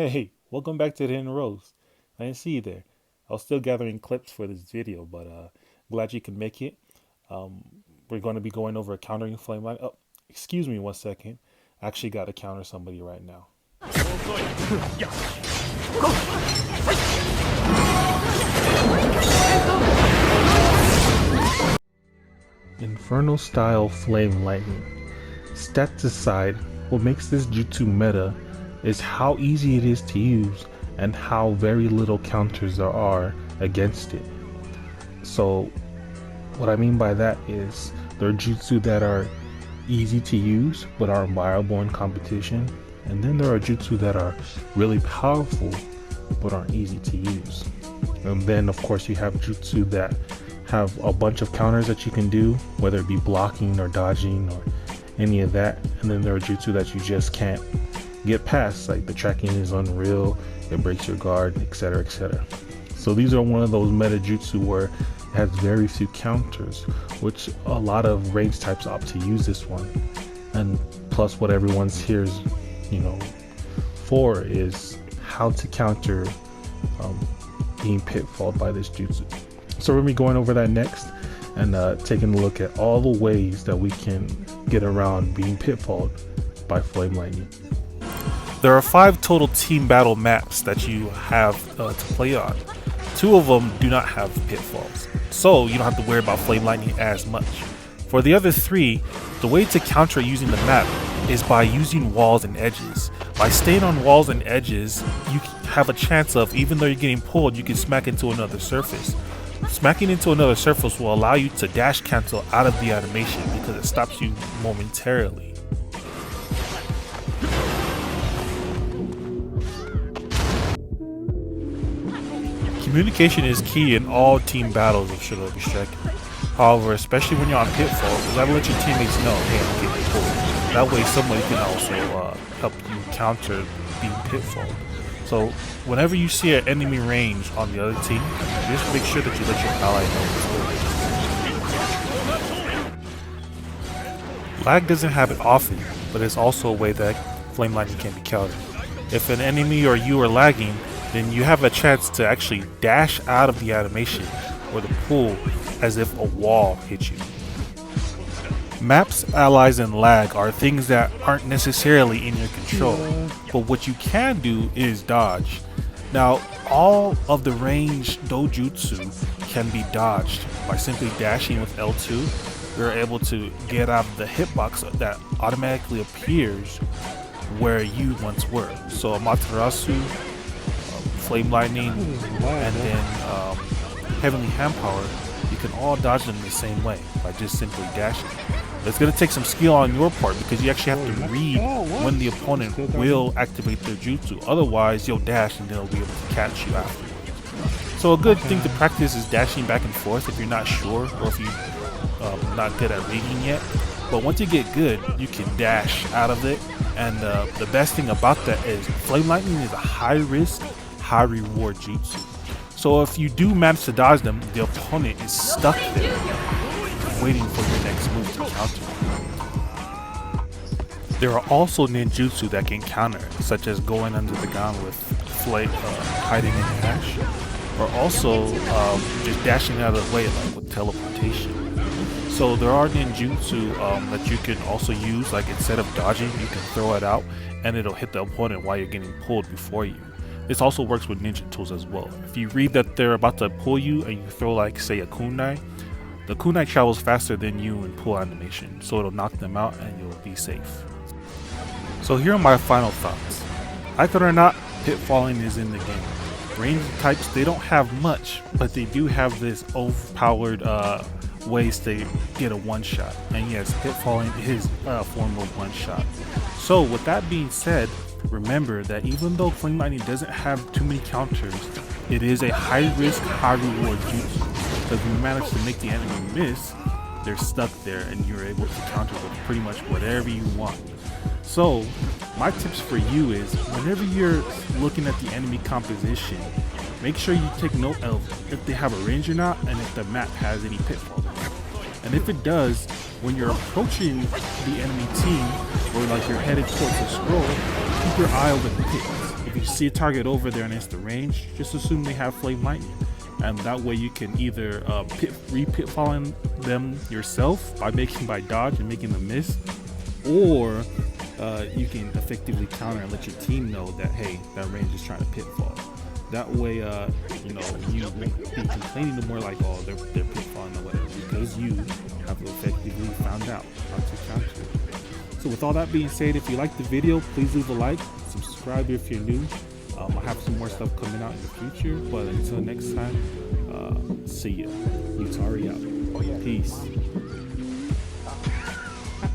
Hey, welcome back to the Hidden Rose. I didn't see you there. I was still gathering clips for this video, but glad you could make it. Um, we're going to be going over countering flame line. Oh, excuse me 1 second. I actually got to counter somebody right now. Inferno style flame lightning. Stats aside, what makes this jutsu meta is how easy it is to use and how very little counters there are against it. So what I mean by that is there are jutsu that are easy to use but aren't viable in competition, and then there are jutsu that are really powerful but aren't easy to use. And then of course you have jutsu that have a bunch of counters that you can do, whether it be blocking or dodging or any of that. And then there are jutsu that you just can't get past, like the tracking is unreal, it breaks your guard, etc, etc. So these are one of those meta jutsu where it has very few counters, which a lot of range types opt to use this one. And plus what everyone's here's for is how to counter being pitfalled by this jutsu. So we're going to be going over that next and taking a look at all the ways that we can get around being pitfalled by flame lightning. There are 5 total team battle maps that you have to play on. 2 of them do not have pitfalls, so you don't have to worry about flame lightning as much. For the other 3, the way to counter using the map is by using walls and edges. By staying on walls and edges, you have a chance of, even though you're getting pulled, you can smack into another surface. Smacking into another surface will allow you to dash cancel out of the animation because it stops you momentarily. Communication is key in all team battles of Shinobi striking. However, especially when you're on pitfall, you gotta let your teammates know, hey, I'm getting pulled. That way somebody can also help you counter being pitfalled. So whenever you see an enemy range on the other team, just make sure that you let your ally know what's going on. Lag doesn't happen often, but it's also a way that flame lightning can be countered. If an enemy or you are lagging, then you have a chance to actually dash out of the animation or the pull as if a wall hit you. Maps, allies, and lag are things that aren't necessarily in your control, but what you can do is dodge. Now, all of the range dojutsu can be dodged by simply dashing with L2. You're able to get out of the hitbox that automatically appears where you once were. So Amaterasu, Flame Lightning, and then Heavenly Hand Power, you can all dodge them the same way by just simply dashing. It's going to take some skill on your part because you actually have to read when the opponent will activate their jutsu. Otherwise, you'll dash and they'll be able to catch you afterwards. So a good thing to practice is dashing back and forth if you're not sure or if you're not good at reading yet. But once you get good, you can dash out of it. And the best thing about that is Flame Lightning is a high risk, high reward jutsu. So if you do manage to dodge them, the opponent is stuck there waiting for your next move to counter. There are also ninjutsu that can counter, such as going under the ground with hiding in the dash, or also just dashing out of the way, like with teleportation. So there are ninjutsu that you can also use, like instead of dodging, you can throw it out and it'll hit the opponent while you're getting pulled before you. This also works with ninja tools as well. If you read that they're about to pull you and you throw, like, say, a kunai, the kunai travels faster than you in pull animation, so it'll knock them out and you'll be safe. So here are my final thoughts. Like it or not, pitfalling is in the game. Range types, they don't have much, but they do have this overpowered ways to get a one-shot. And yes, pitfalling is a form of one-shot. So with that being said, remember that even though Flame Lightning doesn't have too many counters, it is a high risk, high reward jutsu. Because if you manage to make the enemy miss, they're stuck there and you're able to counter with pretty much whatever you want. So my tips for you is, whenever you're looking at the enemy composition, make sure you take note of if they have a range or not, and if the map has any pitfalls. And if it does, when you're approaching the enemy team, or like you're headed towards the scroll, keep your eye over the pits. If you see a target over there and it's the range, just assume they have flame lightning, and that way you can either re-pitfalling them yourself by dodge and making them miss, or you can effectively counter and let your team know that, hey, that range is trying to pitfall. That way, you won't be complaining no more like, oh, they're pitfalling or whatever, because you have effectively found out how to counter it. So with all that being said, if you liked the video, please leave a like, subscribe if you're new. I have some more stuff coming out in the future, but until next time, see ya. Utari out. Peace.